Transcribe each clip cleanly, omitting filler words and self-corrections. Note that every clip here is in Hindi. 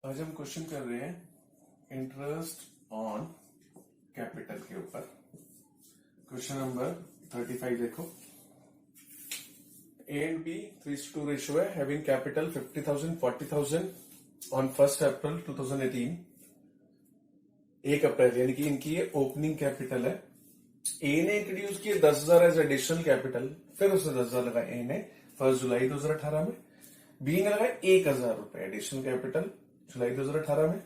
आज हम क्वेश्चन कर रहे हैं इंटरेस्ट ऑन कैपिटल के ऊपर। क्वेश्चन नंबर 35 देखो। ए एंड बी 3:2 रेशियो है। हैविंग कैपिटल 50,000 40,000 ऑन 1 अप्रैल 2018। 1 अप्रैल यानी कि इनकी ये ओपनिंग कैपिटल है। ए ने इंट्रोड्यूस किए 10,000 एज एडिशनल कैपिटल, फिर उसने 10,000 लगाया ए ने 1 जुलाई 2018 में। बी ने लगाया 1,000 रुपए एडिशनल कैपिटल जुलाई 2018 में।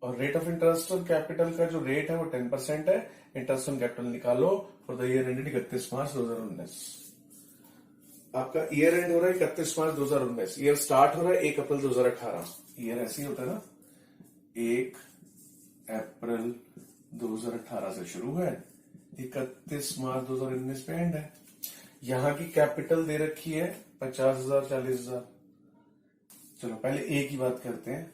और rate of interest on capital का जो रेट है वो 10% है। इंटरेस्ट ऑन कैपिटल निकालो फॉर द ईयर एंडेड 31 मार्च 2019। आपका ईयर एंड हो रहा है 31 मार्च 2019। ईयर स्टार्ट हो रहा है 1 अप्रैल 2018। ईयर ऐसे ही होता है ना, 1 अप्रैल 2018 से शुरू है, 31 मार्च 2019 पे एंड है। यहां की कैपिटल दे रखी है 50,000 40,000। चलो पहले ए की बात करते हैं।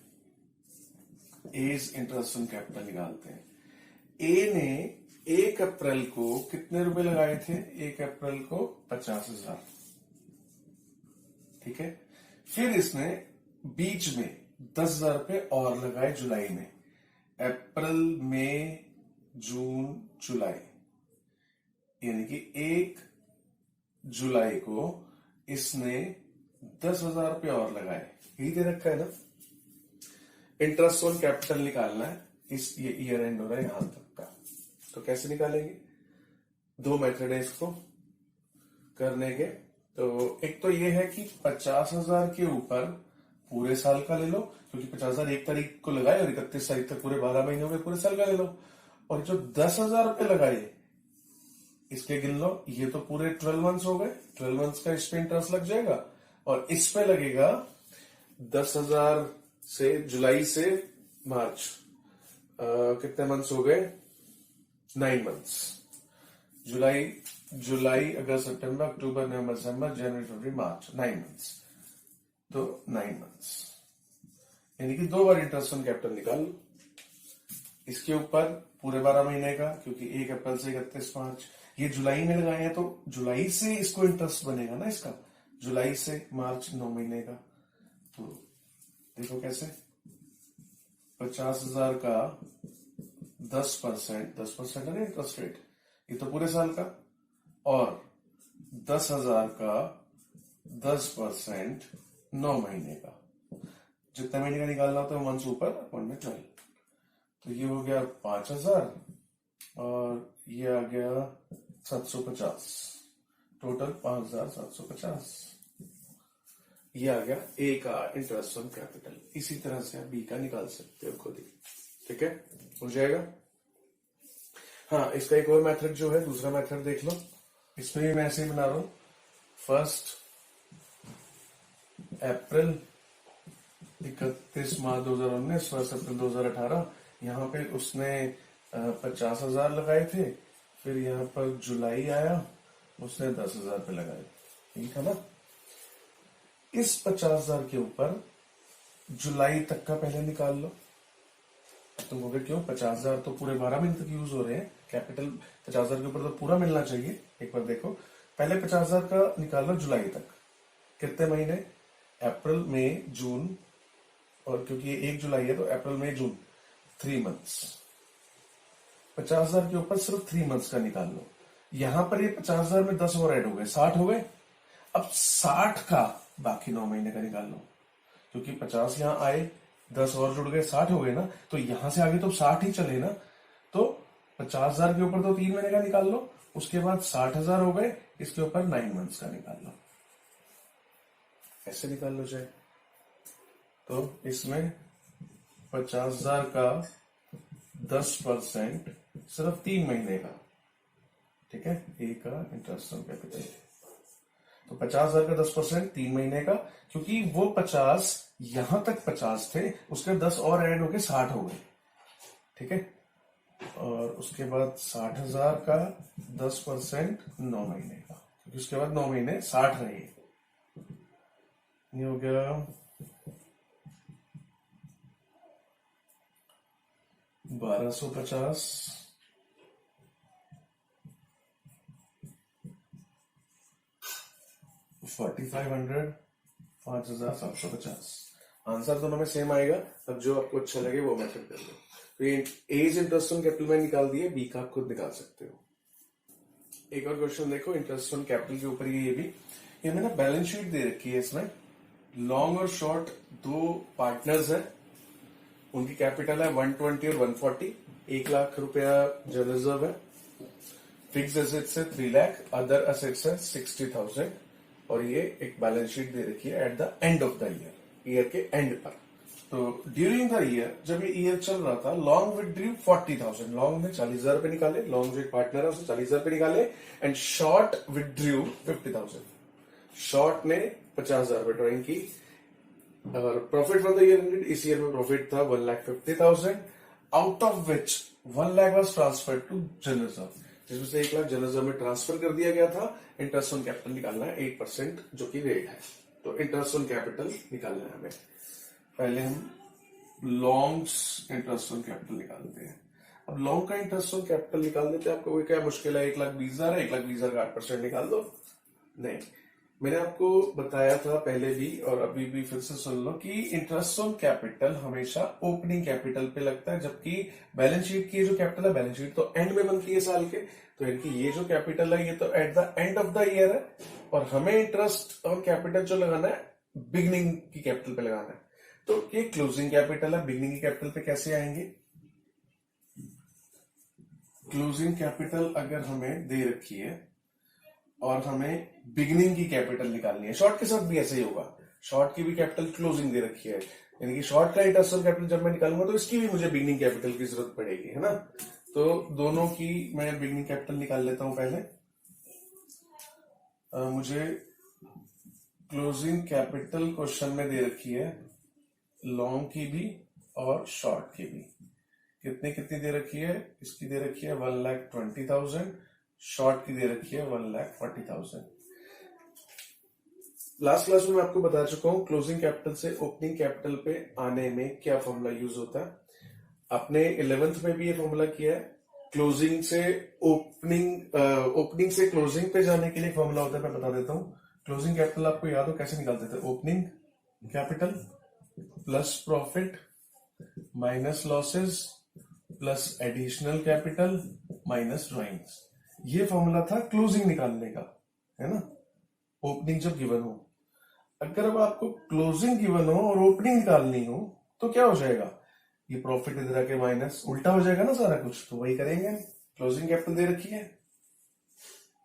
एज इंटरेस्ट ऑन कैपिटल निकालते हैं। ए ने 1 अप्रैल को कितने रुपए लगाए थे? 1 अप्रैल को 50,000, ठीक है। फिर इसने बीच में 10,000 रुपए और लगाए जुलाई में। अप्रैल मई जून जुलाई, यानी कि 1 जुलाई को इसने 10,000 रुपए और लगाए। यही दे रखा है ना। इंटरेस्ट ऑन कैपिटल निकालना है, इस ये ईयर एंड हो रहा है यहां तक का। तो कैसे निकालेंगे? 2 मेथड है इसको करने के। तो एक तो ये है कि 50,000 के ऊपर पूरे साल का ले लो, क्योंकि 50,000 1 तारीख को लगाए और 31 तारीख तक पूरे 12 महीने हो गए, पूरे साल का ले लो। और जो 10,000 रुपए लगाए इसके गिन लो, ये तो पूरे 12 मंथ्स हो गए। 12 मंथ्स का इस पे इंटरेस्ट लग जाएगा और इस पे लगेगा 10,000 से जुलाई से मार्च। कितने मंथ्स हो गए? 9 मंथ्स। जुलाई अगस्त सितंबर अक्टूबर नवंबर दिसंबर जनवरी फरवरी मार्च, 9 मंथ्स। तो 9 मंथ्स यानी कि 2 बार इंटरेस्ट ऑन कैपिटल निकाल लो। इसके ऊपर पूरे 12 महीने का, क्योंकि 1 अप्रैल से 31 मार्च। ये जुलाई में लगाए हैं तो जुलाई से इसको इंटरेस्ट बनेगा ना इसका। जुलाई से मार्च 9 महीने का। तो देखो कैसे, 50,000 का 10% है ना इंटरेस्ट रेट, ये तो पूरे साल का। और 10,000 का 10% 9 महीने का। जितने महीने का निकालना होता है मंथ्स ऊपर 1 में 12। तो ये हो गया 5,000 और ये आ गया 750। टोटल 5,750। ये आ गया ए का इंटरेस्ट ऑन कैपिटल। इसी तरह से आप बी का निकाल सकते हो खुद ही, ठीक है, हो जाएगा। हाँ, इसका एक और मेथड जो है, दूसरा मेथड देख लो। इसमें भी मैं ऐसे ही बना रहा हूं। 1 अप्रैल 31 मार्च 2019, 1 अप्रैल 2018। यहां पे उसने 50,000 लगाए थे। फिर यहां पर जुलाई आया, उसने 10,000 पे लगाए, ठीक है ना। इस 50,000 के ऊपर जुलाई तक का पहले निकाल लो। तुम बोलोगे क्यों? 50,000 तो पूरे 12 महीने तक यूज हो रहे हैं। कैपिटल 50,000 के ऊपर तो पूरा मिलना चाहिए। एक बार देखो, पहले 50,000 का निकाल लो जुलाई तक। कितने महीने? अप्रैल मई जून, और क्योंकि ये 1 जुलाई है तो अप्रैल मई जून, 3 मंथ्स। 50,000 के ऊपर सिर्फ 3 मंथ्स का निकाल लो। यहां पर ये 50,000 में 10 और ऐड हो गए, 60 हो गए। अब 60 का बाकी 9 महीने का निकाल लो, क्योंकि 50 यहां आए, 10 और जुड़ गए, 60 हो गए ना। तो यहां से आगे तो 60 ही चले ना। तो 50,000 के ऊपर तो 3 महीने का निकाल लो, उसके बाद 60,000 हो गए, इसके ऊपर 9 मंथ्स का निकाल लो। ऐसे निकाल लो चाहे। तो इसमें 50,000 का 10% सिर्फ 3 महीने का, ठीक है, ए का इंटरेस्ट ऑन कैपिटल। तो 50,000 का 10% 3 महीने का, क्योंकि वो 50 यहां तक 50 थे, उसके 10 और ऐड होके 60 हो गए, ठीक है। और उसके बाद 60,000 का 10% 9 महीने का, क्योंकि उसके बाद 9 महीने 60 रहे। ये हो गया 1,250, 4,500, 5,750। आंसर दोनों में सेम आएगा। अब जो आपको अच्छा लगे वो मेथड कर लो। तो ये एज इंटरेस्ट ऑन कैपिटल में निकाल दिए, बी का आप खुद निकाल सकते हो। एक और क्वेश्चन देखो इंटरेस्ट ऑन कैपिटल के ऊपर, ये भी ये हमें ना बैलेंस शीट दे रखी है। इसमें लॉन्ग और शॉर्ट दो पार्टनर्स हैं, उनकी कैपिटल है 120 और 140। 1 लाख रुपया जनरल रिजर्व है, फिक्स एसेट्स है 3 लाख, अदर एसेट्स है 60,000 और ये एक बैलेंस शीट दे रखी है at the end of the year के एंड पर। तो ड्यूरिंग द ईयर, जब ये ईयर चल रहा था, लॉन्ग विथड्रू 40,000, लॉन्ग में 40,000 रुपए निकाले, लॉन्ग जो एक पार्टनर है उसने 40,000 रुपए निकाले, एंड शॉर्ट विथड्रू 50,000, शॉर्ट ने 50,000 रुपए ड्रॉइंग की। और profit for the year ended, इस ईयर में प्रॉफिट था 1,50,000, out of which 1 lakh was transfer to general reserve, जिसमें से 1 लाख जनरल रिजर्व में ट्रांसफर कर दिया गया था। इंटरेस्ट ऑन कैपिटल निकालना है 8% जो कि रेट है। तो इंटरेस्ट ऑन कैपिटल निकालना है हमें। पहले हम लॉन्ग्स इंटरेस्ट ऑन कैपिटल निकालते हैं। अब लॉन्ग का इंटरेस्ट ऑन कैपिटल निकाल देते हैं। आपको कोई क्या मुश्किल है, 1,20,000 है, 1,20,000 का 8% निकाल दो। नहीं, मैंने आपको बताया था पहले भी और अभी भी फिर से सुन लो कि इंटरेस्ट ऑन कैपिटल हमेशा ओपनिंग कैपिटल पे लगता है, जबकि बैलेंस शीट की जो कैपिटल है, बैलेंस शीट तो एंड में बनती है साल के, तो इनकी ये जो कैपिटल है ये तो at the end of the year है, और हमें इंटरेस्ट ऑन कैपिटल जो लगाना है बिगनिंग की कैपिटल पे लगाना है। तो ये क्लोजिंग कैपिटल है, बिगनिंग की कैपिटल पे कैसे आएंगे? क्लोजिंग कैपिटल अगर हमें दे रखी है और हमें बिगनिंग की कैपिटल निकालनी है, शॉर्ट के साथ भी ऐसे ही होगा, शॉर्ट की भी कैपिटल क्लोजिंग दे रखी है, यानी कि शॉर्ट का इंटरेस्ट ऑन कैपिटल जब मैं निकालूंगा तो इसकी भी मुझे बिगनिंग कैपिटल की जरूरत पड़ेगी, है ना। तो दोनों की मैं बिगनिंग कैपिटल निकाल लेता हूं पहले। मुझे क्लोजिंग कैपिटल क्वेश्चन में दे रखी है लॉन्ग की भी और शॉर्ट की भी। कितनी कितनी दे रखी है? इसकी दे रखी है 1,20,000, शॉर्ट की दे रखी है 1,40,000। लास्ट क्लास में मैं आपको बता चुका हूं क्लोजिंग कैपिटल से ओपनिंग कैपिटल पे आने में क्या फॉर्मूला यूज होता है। आपने 11th में भी ये फॉर्मूला किया है। क्लोजिंग से ओपनिंग से क्लोजिंग पे जाने के लिए फॉर्मूला होता है, मैं बता देता हूं। क्लोजिंग कैपिटल आपको याद हो कैसे निकालते थे? Opening capital plus profit minus losses plus additional capital minus drawings. ये फॉर्मूला था क्लोजिंग निकालने का, है ना। ओपनिंग जब गिवन हो, अगर अब आपको क्लोजिंग गिवन हो और ओपनिंग निकालनी हो तो क्या हो जाएगा? ये प्रॉफिट इधर आके माइनस, उल्टा हो जाएगा ना सारा कुछ। तो वही करेंगे। क्लोजिंग कैपिटल दे रखी है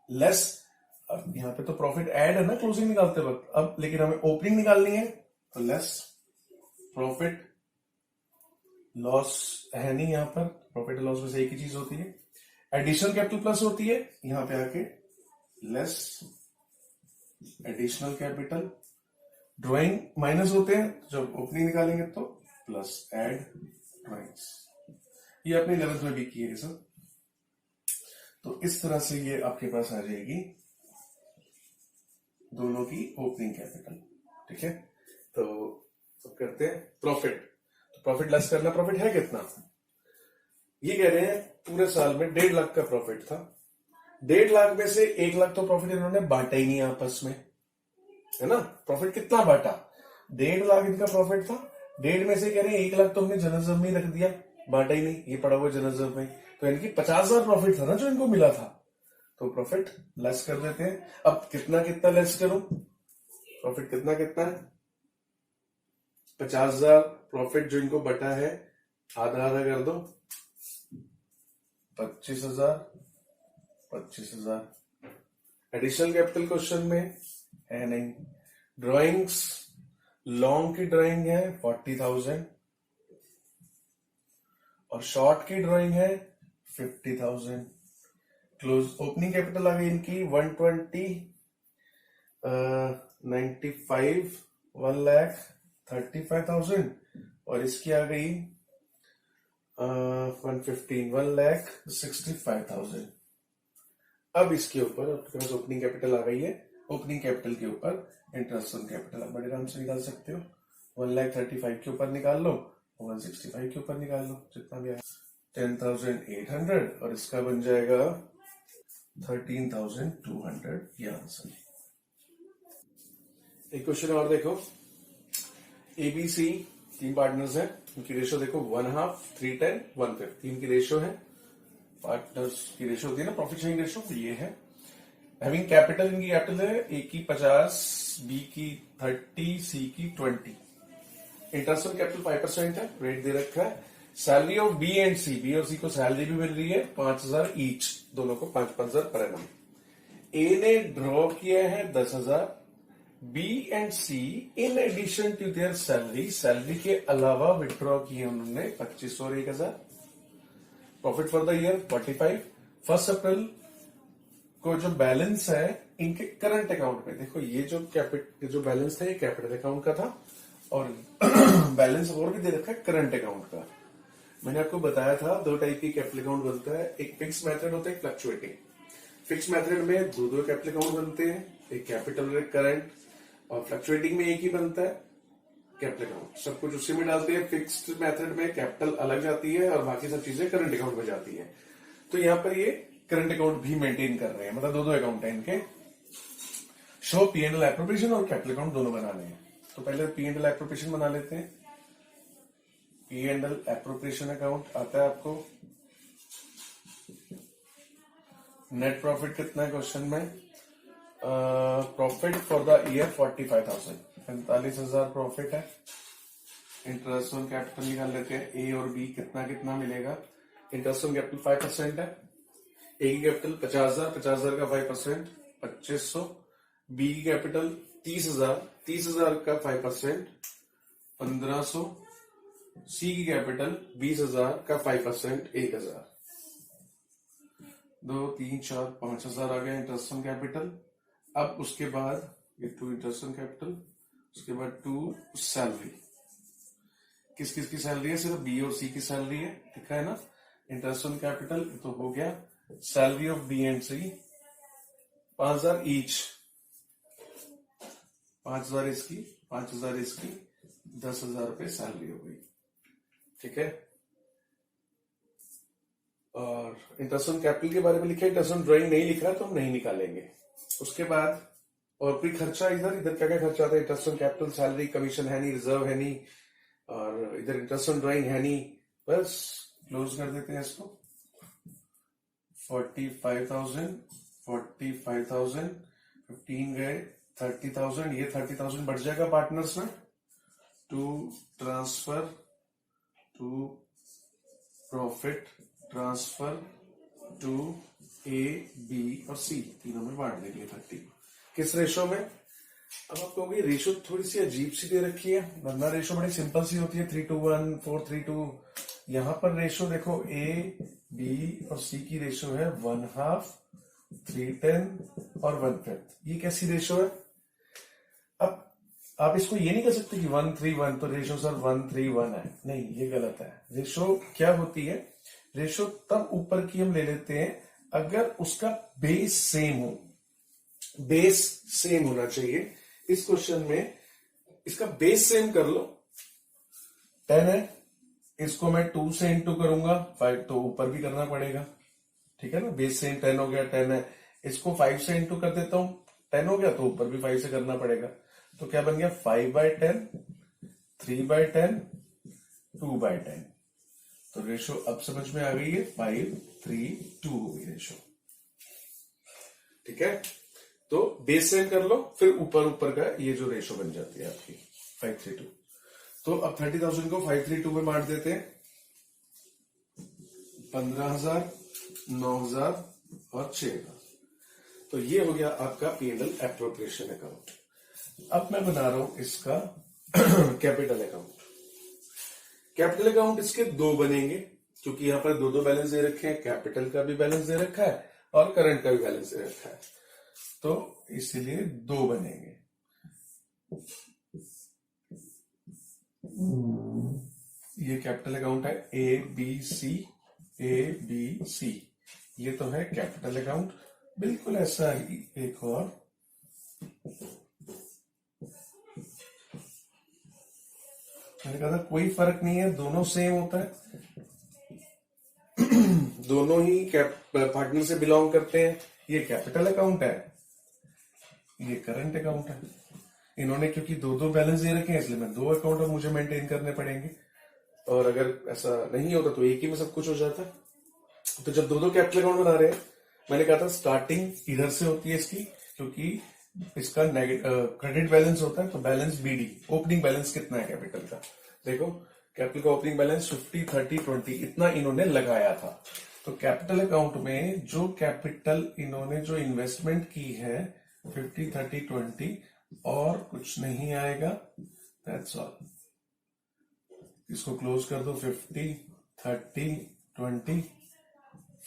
लेस, अब यहाँ पे तो प्रॉफिट ऐड है ना क्लोजिंग निकालते वक्त, अब लेकिन हमें ओपनिंग निकालनी है तो लेस प्रॉफिट लॉस है नहीं, यहां पर प्रॉफिट लॉस में से एक ही चीज होती है। एडिशनल कैपिटल प्लस होती है, यहां पे आके less additional capital. Drawing minus होते हैं, जब ओपनिंग निकालेंगे तो प्लस एड ड्राइंग्स। ये आपने 11th में भी किए सब। तो इस तरह से ये आपके पास आ जाएगी दोनों की ओपनिंग कैपिटल। ठीक है, तो अब करते हैं प्रॉफिट। तो प्रॉफिट लेस करना, प्रॉफिट है कितना? ये कह रहे हैं पूरे साल में 1.5 लाख का प्रॉफिट था। 1.5 लाख में से 1 लाख तो प्रॉफिट इन्होंने बांटा ही नहीं आपस में, है ना। प्रॉफिट कितना बांटा? 1.5 लाख इनका प्रॉफिट था, 1.5 में से कह रहे हैं 1 लाख तो हमने जनरल रिजर्व में ही रख दिया, बांटा ही नहीं, ये पड़ा हुआ जनरल रिजर्व में। तो इनकी 50,000 प्रॉफिट था ना जो इनको मिला था, तो प्रॉफिट लेस कर देते हैं। अब कितना कितना लेस करूं? प्रॉफिट कितना कितना है? 50,000 प्रॉफिट जो इनको बटा है, आधा आधा कर दो, 25,000 25,000। एडिशनल कैपिटल क्वेश्चन में है नहीं। ड्राइंग्स, लॉन्ग की ड्राइंग है 40,000 और शॉर्ट की ड्राइंग है 50,000। क्लोज ओपनिंग कैपिटल आ गई इनकी 120, 95, 1,35,000 और इसकी आ गई 115, 1,65,000। अब इसके ऊपर आपके पास ओपनिंग कैपिटल आ गई है, ओपनिंग कैपिटल के ऊपर इंटरेस्ट ऑन कैपिटल आप बड़े आराम से निकाल सकते हो। 1,35,000 के ऊपर निकाल लो, 165 के ऊपर निकाल लो, जितना भी आए 10,800 और इसका बन जाएगा 13,200। ये आंसर। एक क्वेश्चन और देखो, एबीसी तीन पार्टनर्स हैं, इनकी रेशो देखो 1/2, 3/10, 1/5, तीन की रेशो है। पार्टनर्स की रेशो होती है ना प्रॉफिट शेयरिंग रेशो, ये है। हैविंग कैपिटल, इनकी कैपिटल है ए की 50, बी की 30, सी की 20। इंटरेस्ट ऑन कैपिटल 5% है, रेट दे रखा है। Salary of B and C, B और सी को सैलरी भी मिल रही है 5,000 ईच, दोनों को 5,000 पर एनम। ए ने ड्रॉ किया है 10,000, B and C in addition to their salary, salary के अलावा विड्रॉ किए उन्होंने 2,500 और 1,000। Profit for the year 45। 1 April को जो बैलेंस है इनके करंट अकाउंट में, देखो ये जो बैलेंस था ये कैपिटल अकाउंट का था, और बैलेंस और भी दे रखा है करंट अकाउंट का। मैंने आपको बताया था दो टाइप की कैपिटल अकाउंट बनता है, एक फिक्स मेथड होता है, एक फ्लक्चुएटिंग। फिक्स मेथड में दो कैपिटल अकाउंट बनते हैं, एक कैपिटल और एक करंट, और फ्लक्चुएटिंग में एक ही बनता है कैपिटल अकाउंट, सब कुछ उसी में डालते हैं। फिक्स्ड मेथड में कैपिटल अलग जाती है और बाकी सब चीजें करंट अकाउंट में जाती है। तो यहाँ पर ये करंट अकाउंट भी मेंटेन कर रहे हैं, मतलब दो अकाउंट है इनके। Show P and L appropriation और कैपिटल अकाउंट दोनों बनाने हैं। तो पहले पी एंड एल एप्रोप्रिएशन बना लेते हैं। P and L appropriation account आता है आपको। नेट प्रॉफिट कितना है क्वेश्चन में? Profit for the year 45,000, 45,000 profit है। इंटरेस्ट ऑन कैपिटल निकाल लेते हैं, ए और बी कितना कितना मिलेगा। इंटरेस्ट ऑन कैपिटल 5% है, ए की कैपिटल 50,000, 50,000 का 5%, 2,500। बी की कैपिटल 30,000, 30,000 का 5%, 1,500। सी की कैपिटल 20,000 का 5%, 1,000। 2, 3, 4, 5,000 आ गया इंटरेस्ट ऑन कैपिटल। अब उसके बाद ये 2 इंटरेस्ट ऑन कैपिटल, उसके बाद 2 सैलरी। किस किस की सैलरी है? सिर्फ बी और सी की सैलरी है, लिखा है ना। इंटरेस्ट ऑन कैपिटल तो हो गया। Salary of B and C 5,000 each, 5,000 इसकी, 5,000 इसकी, 10,000 रुपए सैलरी हो गई, ठीक है। और इंटरेस्ट ऑन कैपिटल के बारे में लिखा है, इंटरेस्ट ऑन ड्राइंग नहीं लिख रहा तो हम नहीं निकालेंगे। उसके बाद और कोई खर्चा, इधर क्या क्या खर्चा आता है? Interest on capital, salary, commission है नहीं, रिजर्व है नहीं, और इधर इंटरेस्ट ऑन ड्राइंग है नहीं, बस क्लोज कर देते हैं इसको। 45,000, 45,000, 15 गए 30,000, ये 30,000 बढ़ जाएगा पार्टनर्स में। To transfer, to profit transfer to A, B और सी, तीनों में बांट देंगे 30। किस रेशो में? अब आप कहोगे रेशो थोड़ी सी अजीब सी दे रखी है, वरना रेशो बड़ी सिंपल सी होती है, 3:1, 4:3:2। यहां पर रेशो देखो, ए, बी और सी की रेशो है 1/2, 3:10 और 1/5। ये कैसी रेशो है? अब आप इसको ये नहीं कह सकते कि 1:3:1, तो रेशो सर 1:3:1 है, नहीं, ये गलत है। रेशो क्या होती है? रेशो तब ऊपर की हम ले लेते हैं अगर उसका बेस सेम हो। बेस सेम होना चाहिए। इस क्वेश्चन में इसका बेस सेम कर लो, 10 है, इसको मैं 2 से इंटू करूंगा 5, तो ऊपर भी करना पड़ेगा, ठीक है ना। बेस सेम 10 हो गया, 10 है, इसको 5 से इंटू कर देता हूं, 10 हो गया, तो ऊपर भी 5 से करना पड़ेगा। तो क्या बन गया? 5/10, 3/10, 2/10। तो रेशो अब समझ में आ गई है, 5:3:2 हो गई रेशो, ठीक है। तो बेस सेम कर लो, फिर ऊपर का ये जो रेशो बन जाती है आपकी 5:3:2। तो अब 30,000 को 5:3:2 में बांट देते हैं। 15,000, 9,000 और 6,000। तो ये हो गया आपका P&L एप्रोप्रिएशन अकाउंट। अब मैं बना रहा हूं इसका कैपिटल अकाउंट। कैपिटल अकाउंट इसके दो बनेंगे, क्योंकि यहां पर दो बैलेंस दे रखे हैं, कैपिटल का भी बैलेंस दे रखा है और करंट का भी बैलेंस दे रखा है, तो इसलिए दो बनेंगे। ये कैपिटल अकाउंट है ए बी सी, ए बी सी, ये तो है कैपिटल अकाउंट। बिल्कुल ऐसा ही एक और मैंने कहा था कोई फर्क नहीं है, दोनों सेम होता है। दोनों ही पार्टनर से बिलोंग करते हैं। ये कैपिटल अकाउंट है, ये करंट अकाउंट है। इन्होंने क्योंकि दो दो बैलेंस दे रखे हैं इसलिए मैं दो अकाउंट अब मुझे मेंटेन करने पड़ेंगे, और अगर ऐसा नहीं होता तो एक ही में सब कुछ हो जाता। तो जब दो दो कैपिटल अकाउंट बना रहे हैं, मैंने कहा था स्टार्टिंग इधर से होती है इसकी, क्योंकि इसका क्रेडिट बैलेंस होता है, तो बैलेंस बीडी, ओपनिंग बैलेंस कितना है कैपिटल का, देखो कैपिटल का ओपनिंग बैलेंस 50 30 20 इतना इन्होंने लगाया था। तो कैपिटल अकाउंट में जो कैपिटल इन्होंने जो इन्वेस्टमेंट की है 50 30 20 और कुछ नहीं आएगा, दैट्स ऑल। इसको क्लोज कर दो, 50 30 20,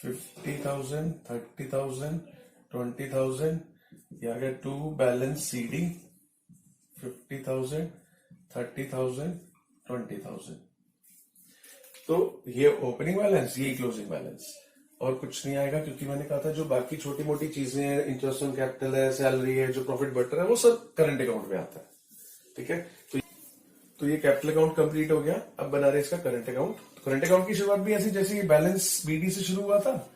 50,000 30,000 20,000, ये आ गया टू बैलेंस सीडी 50,000 30,000 20,000। तो ये ओपनिंग बैलेंस, ये क्लोजिंग बैलेंस, और कुछ नहीं आएगा, क्योंकि मैंने कहा था जो बाकी छोटी मोटी चीजें हैं, इंटरेस्ट ऑन कैपिटल है, सैलरी है, जो प्रॉफिट बढ़ रहा है, वो सब करंट अकाउंट में आता है। ठीक है, तो ये कैपिटल अकाउंट कंप्लीट हो गया। अब बना रहे इसका करंट अकाउंट। तो करंट अकाउंट की शुरुआत भी ऐसी जैसे ये बैलेंस बीडी से शुरू हुआ था,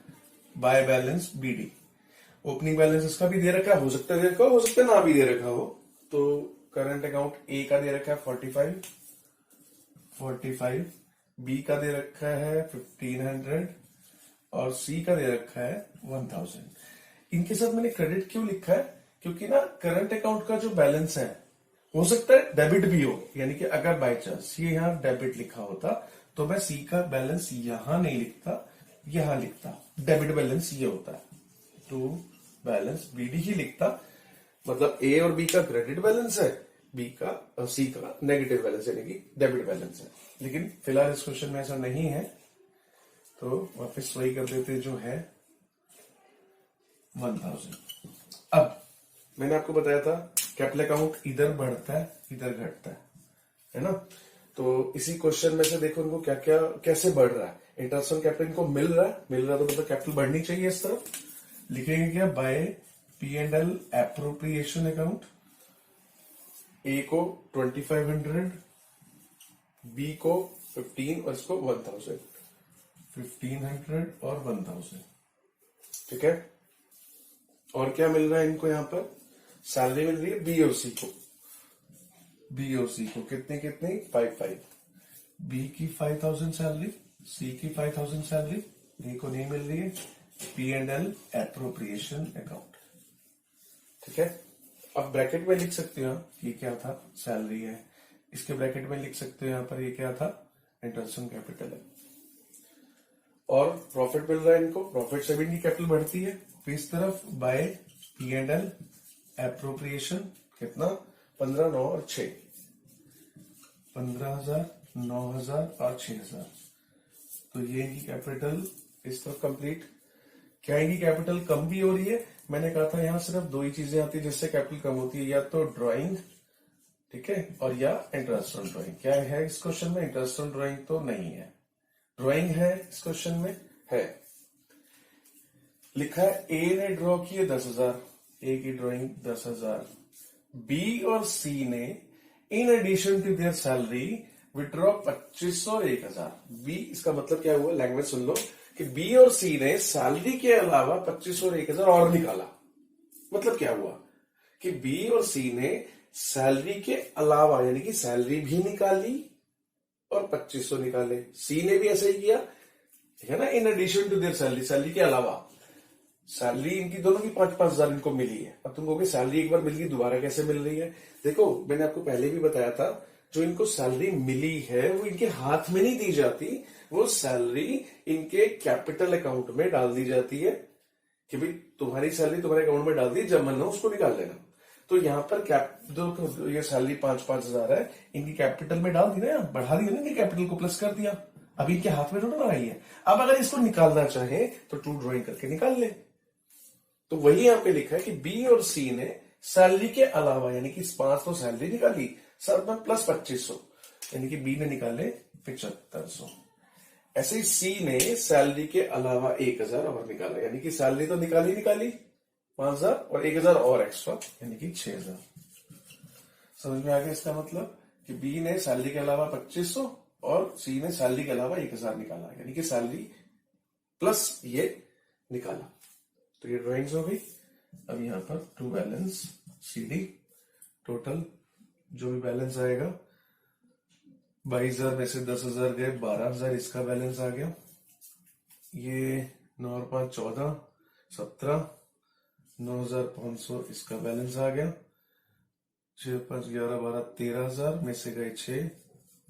by balance BD. Opening balance इसका भी दे रखा है, हो सकता है दे रखा हो सकता है ना भी दे रखा हो। तो करंट अकाउंट ए का दे रखा है 45, बी का दे रखा है 1500 और सी का दे रखा है 1000। इनके साथ मैंने क्रेडिट क्यों लिखा है, क्योंकि ना करंट अकाउंट का जो बैलेंस है हो सकता है डेबिट भी हो, यानी कि अगर बाय चांस ये यहां डेबिट लिखा होता तो मैं सी का बैलेंस यहां नहीं लिखता, यहां लिखता। डेबिट बैलेंस ये होता है, टू बैलेंस बीडी ही लिखता, मतलब ए और बी का क्रेडिट बैलेंस है, बी का सी का नेगेटिव बैलेंस यानी कि डेबिट बैलेंस है। लेकिन फिलहाल इस क्वेश्चन में ऐसा नहीं है, तो वापस वही कर देते जो है 1000। अब मैंने आपको बताया था कैपिटल अकाउंट इधर बढ़ता है इधर घटता है ना। तो इसी क्वेश्चन में से देखो इनको क्या क्या कैसे बढ़ रहा है। इंटरेस्ट ऑन कैपिटल इनको मिल रहा है तो मतलब कैपिटल बढ़नी चाहिए इस तरफ। लिखेंगे क्या, बाय P&L एप्रोप्रिएशन अकाउंट, ए को 2500, बी को 15 और इसको 1000, 1500 और 1000। ठीक है, और क्या मिल रहा है इनको, यहां पर सैलरी मिल रही है बी और सी को, कितने कितने 5 बी की 5000 सैलरी, सी की 5000 सैलरी, डी को नहीं मिल रही है। P&L appropriation account. ठीक है, अब ब्रैकेट में लिख सकते हो ये क्या था, सैलरी है। इसके ब्रैकेट में लिख सकते हो यहां पर ये क्या था, इंटरेस्ट ऑन कैपिटल है। और प्रॉफिट मिल रहा है इनको, प्रॉफिट से भी इनकी कैपिटल बढ़ती है। तो इस तरफ बाय P&L एप्रोप्रिएशन कितना, 15 9 और 6, 15,000 9,000 और 6,000। तो ये इनकी कैपिटल इस तरफ कंप्लीट। क्या इनकी कैपिटल कम भी हो रही है, मैंने कहा था यहां सिर्फ दो ही चीजें आती है जिससे कैपिटल कम होती है, या तो ड्राइंग, ठीक है, और या इंटरेस्ट ऑन ड्राइंग। क्या है इस क्वेश्चन में, इंटरेस्ट ऑन ड्राइंग तो नहीं है, ड्राइंग है इस क्वेश्चन में है। लिखा है ए ने ड्रॉ किए 10,000, ए की ड्राइंग 10,000, बी और सी ने in addition to their salary withdraw 2500 और 1,000। बी, इसका मतलब क्या हुआ, लैंग्वेज सुन लो, कि बी और सी ने सैलरी के अलावा 2500 और 1,000 और निकाला। मतलब क्या हुआ कि बी और सी ने सैलरी के अलावा यानी कि सैलरी भी निकाली और 2500 निकाले। सी ने भी ऐसा ही किया, ठीक है ना, in addition to their salary, salary के अलावा। सैलरी इनकी दोनों की 5,000 इनको मिली है। अब तुम कहोगे सैलरी एक बार मिल गई दोबारा कैसे मिल रही है। देखो मैंने आपको पहले भी बताया था, जो इनको सैलरी मिली है वो इनके हाथ में नहीं दी जाती, वो सैलरी इनके कैपिटल अकाउंट में डाल दी जाती है कि भाई तुम्हारी सैलरी तुम्हारे अकाउंट में डाल दी, जब मन हो उसको निकाल लेना। तो यहाँ पर ये सैलरी 5,000 है, इनकी कैपिटल में डाल दी ना, बढ़ा दी ना, इनकी कैपिटल को प्लस कर दिया। अभी इनके हाथ में थोड़ा ना आई है। अब अगर इसको निकालना चाहे तो ट्रू ड्रॉइंग करके निकाल ले। तो वही यहाँ पे लिखा है कि बी और सी ने सैलरी के अलावा यानी कि 500 सैलरी निकाली, सर में प्लस 2500, यानी कि बी ने निकाले 7500। ऐसे ही सी ने सैलरी के अलावा 1,000 और निकाला, यानी कि सैलरी तो निकाली 5,000 और 1,000 और एक्स्ट्रा यानी कि 6,000। समझ में आ गया इसका मतलब कि बी ने सैलरी के अलावा 2500 और सी ने सैलरी के अलावा 1,000 निकाला, यानी कि सैलरी प्लस ये निकाला। तो ये ड्राइंग्स हो गई। अब यहां पर टू बैलेंस सीडी टोटल जो भी बैलेंस आएगा 22,000 में से 10,000 गए, 12,000 इसका बैलेंस आ गया। ये 9 और 5 14, 17, 9,500 इसका बैलेंस आ गया। 6 5 11 12 13,000 में से गए 6,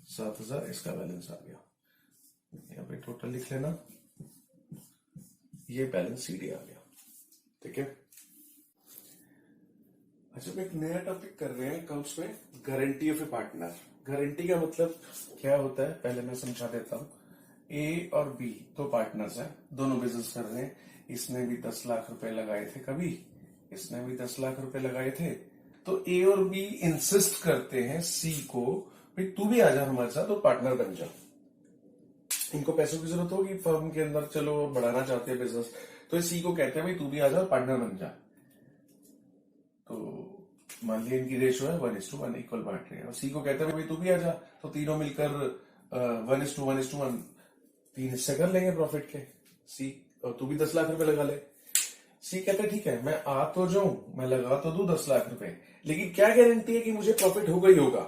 7,000 इसका बैलेंस आ गया। यहाँ पे टोटल लिख लेना, ये बैलेंस सीडी आ गया। ठीक है। अच्छा, हम एक नया टॉपिक कर रहे हैं अकाउंट्स में, guarantee of A partner. Guarantee का मतलब क्या होता है पहले मैं समझा देता हूँ। ए और बी दो पार्टनर्स हैं, दोनों बिजनेस कर रहे हैं। इसने भी 10 लाख रुपए लगाए थे कभी, इसने भी 10 लाख रुपए लगाए थे। तो ए और बी इंसिस्ट करते हैं सी को, भाई तू भी आजा हमारे साथ और पार्टनर बन जा। इनको पैसों की जरूरत होगी फर्म के अंदर, चलो बढ़ाना चाहते हैं बिजनेस, तो सी को कहते हैं भाई तू भी आजा और पार्टनर बन जा। तो मान लिया इनकी रेशो है 1:1 इक्वल बांट रहे हैं, और सी को कहते हैं भाई तू भी आजा, तो तीनों मिलकर 1:1 3 हिस्से कर लेंगे प्रॉफिट के। सी और तू भी 10 लाख रुपए लगा ले। सी कहते हैं ठीक है मैं आ तो जाऊं, मैं लगा तो दू 10 लाख रुपए, लेकिन क्या गारंटी है कि मुझे प्रॉफिट होगा ही होगा।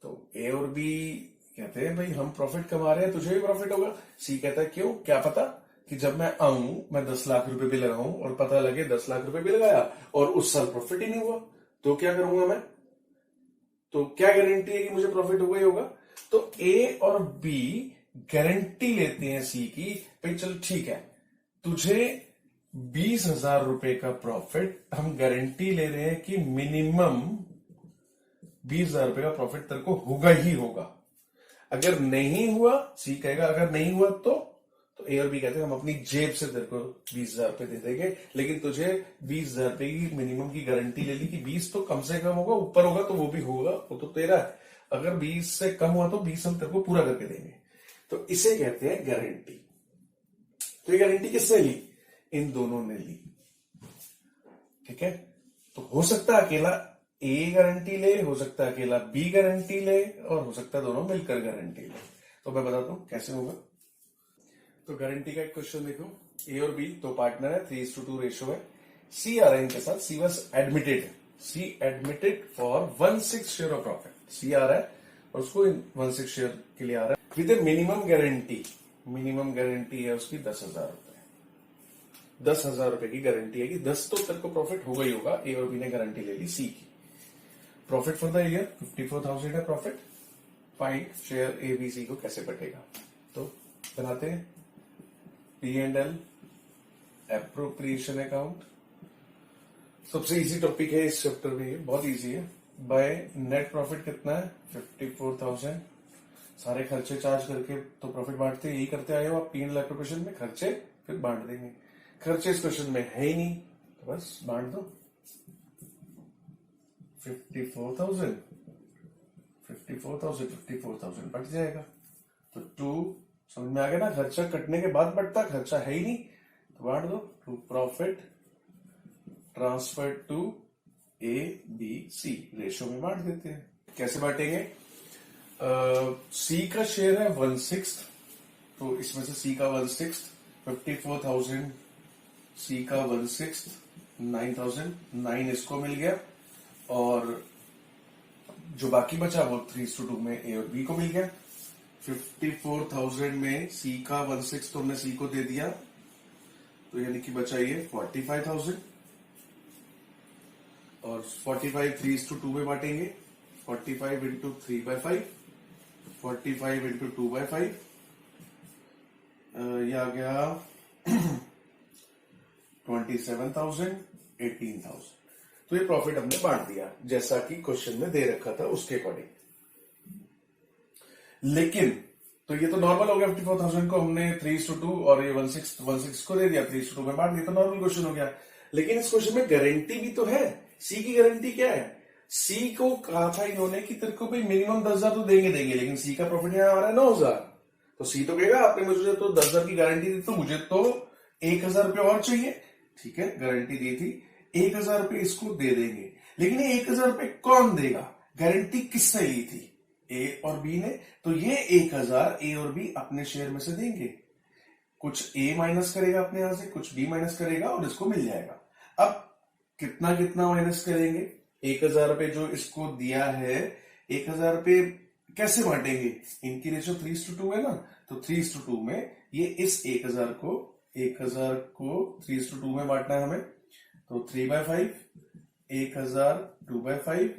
तो ए और बी कहते हैं भाई हम प्रॉफिट कमा रहे हैं, तुझे भी प्रॉफिट होगा। सी कहता है क्यों, क्या पता कि जब मैं आऊं मैं 10 लाख रुपए भी लगाऊं और पता लगे 10 लाख रुपए भी लगाया और उस साल प्रॉफिट ही नहीं हुआ, तो क्या करूंगा मैं। तो क्या गारंटी है कि मुझे प्रॉफिट होगा ही होगा। तो ए और बी गारंटी लेते हैं सी की, भाई चल ठीक है तुझे 20,000 रुपए का प्रॉफिट, हम गारंटी ले रहे हैं कि मिनिमम 20,000 रुपए का प्रॉफिट तेरे को होगा ही होगा। अगर नहीं हुआ, सी कहेगा अगर नहीं हुआ तो ए और बी कहते हैं हम अपनी जेब से तेरे को 20,000 रुपए दे देंगे, लेकिन तुझे 20,000 रुपए की मिनिमम की गारंटी ले ली कि 20 तो कम से कम होगा, ऊपर होगा तो वो भी होगा, वो तो तेरा है। अगर 20 से कम हुआ तो 20 हम तेरे को पूरा करके देंगे। तो इसे कहते हैं गारंटी। तो ये गारंटी किसने ली, इन दोनों ने ली। ठीक है। तो हो सकता है अकेला ए गारंटी ले, हो सकता है अकेला बी गारंटी ले, और हो सकता है दोनों मिलकर गारंटी ले। तो मैं बताता हूं कैसे होगा। तो गारंटी का एक क्वेश्चन देखो, ए और बी दो पार्टनर है, 3:2 रेशो है। सी आ रहा है इनके साथ, she was admitted for 1/6 share of profit. She आ रहा है और उसको 1/6 शेयर के लिए आ रहा है with A minimum guarantee. Minimum guarantee है उसकी 10,000 रुपए। 10,000 रुपए की गारंटी है कि 10 तो तेरे को प्रॉफिट होगा ही होगा। ए और बी ने गारंटी ले ली सी की। प्रॉफिट फॉर द ईयर 54,000 है profit. Find share A B C को कैसे बटेगा। तो बनाते हैं P&L एप्रोप्रिएशन अकाउंट। सबसे इजी टॉपिक है इस चैप्टर में, ये बहुत इजी है। बाय नेट प्रॉफिट कितना है 54,000। सारे खर्चे चार्ज करके तो प्रॉफिट बांटते यही करते आए हो आप P&L एप्रोप्रिएशन में, खर्चे फिर बांट देंगे। खर्चे इस क्वेश्चन में है ही नहीं तो बस बांट दो। 54,000 बट जाएगा। तो 2 समझ में आ गया ना, खर्चा कटने के बाद बढ़ता, खर्चा है ही नहीं तो बांट दो। To profit transfer to A B C, ratio में बांट देते हैं। कैसे बांटेंगे, सी का शेयर है 1/6, तो इसमें से सी का 1/6 54,000, सी का 1/6 9,000, 9 इसको मिल गया, और जो बाकी बचा वो 3:2 में ए और बी को मिल गया। 54,000 में सी का 1/6 तो हमने सी को दे दिया, तो यानी कि बचा ये 45,000, और 45 3:2 में बांटेंगे। 45 इंटू 3/5, 45 इंटू 2/5, ये आ गया 27,000, 18,000। तो ये प्रॉफिट हमने बांट दिया जैसा कि क्वेश्चन में दे रखा था उसके अकॉर्डिंग। लेकिन तो ये तो नॉर्मल हो गया, 54,000 को हमने 3:2 और ये 1/6 को दे दिया, 3:2 में बांट दिया, तो नॉर्मल क्वेश्चन हो गया। लेकिन इस क्वेश्चन में गारंटी भी तो है। सी की गारंटी क्या है, सी को कहा था इन्होंने कि तेरे को भाई मिनिमम 10,000 तो देंगे, लेकिन सी का प्रॉफिट यहां आ रहा है 9,000। तो सी तो कहेगा आपने मुझे तो 10,000 की गारंटी दी, तो मुझे तो 1,000 रुपये और चाहिए। ठीक है, गारंटी दी थी, 1,000 रुपये इसको दे देंगे। लेकिन ये 1,000 रुपये कौन देगा, गारंटी किसने ली थी, ए और बी ने। तो ये 1,000 ए और बी अपने शेयर में से देंगे। कुछ ए माइनस करेगा अपने यहां से, कुछ बी माइनस करेगा और इसको मिल जाएगा। अब कितना कितना माइनस करेंगे, 1000 रुपए जो इसको दिया है, 1000 रुपए कैसे बांटेंगे? इनकी रेशियो 3:2 है ना, तो 3:2 में ये इस 1000 को 3:2 में बांटना है हमें। तो 3/5, 1000 2/5,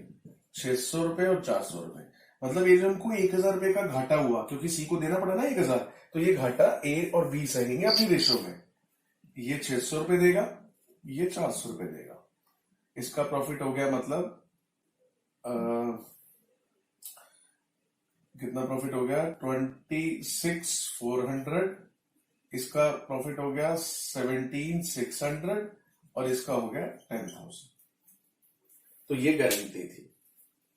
600 रुपए और 400 रुपए। मतलब ये जो हमको 1000 रुपए का घाटा हुआ, क्योंकि सी को देना पड़ा ना 1000, तो ये घाटा ए और बी सहेंगे अपनी रेशियो में। ये 600 रुपए देगा, ये 400 रुपए देगा। इसका प्रॉफिट हो गया, मतलब कितना प्रॉफिट हो गया? 26,400। इसका प्रॉफिट हो गया 17,600 और इसका हो गया 10,000। तो ये गारंटी थी।